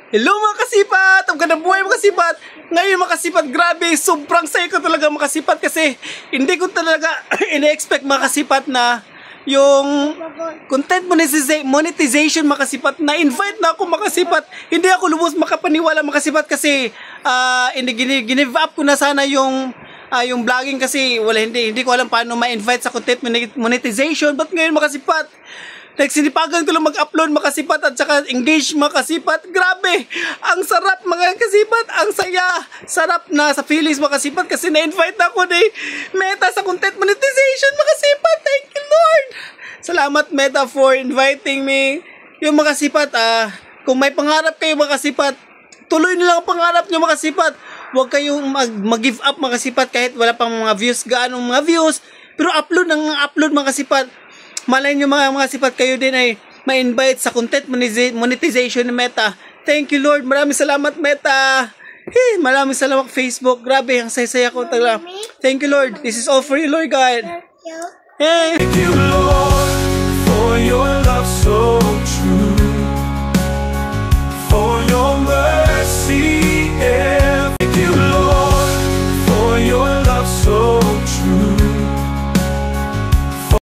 Hello mga kasipat! Ang ganda buhay mga kasipat! Ngayon mga kasipat, grabe, sobrang saya ko talaga mga kasipat kasi hindi ko talaga ina-expect mga kasipat na yung content monetization mga kasipat, na-invite na ako mga kasipat. Hindi ako lubos makapaniwala mga kasipat kasi give up ko na sana yung vlogging kasi hindi ko alam paano ma-invite sa content monetization. But ngayon mga kasipat, nagsinipagan ko lang mag-upload mga kasipat at saka engage mga kasipat. Grabe! Ang sarap mga kasipat! Ang saya! Sarap na sa feelings mga kasipat kasi na-invite na ako ni Meta sa content monetization mga kasipat. Thank you Lord! Salamat Meta for inviting me. Yung mga kasipat, kung may pangarap kayo mga kasipat, tuloy nilang ang pangarap nyo mga kasipat. Huwag kayong mag-give up mga kasipat kahit wala pang mga views, gaanong mga views. Pero upload mga kasipat. Malay nyo mga sipat kayo din ay ma-invite sa content monetization ni Meta. Thank you Lord. Maraming salamat Meta. Hey, maraming salamat Facebook. Grabe, ang saya-saya ko talaga. Thank you Lord. This is all for you Lord God. Hey. Thank you Lord for your love so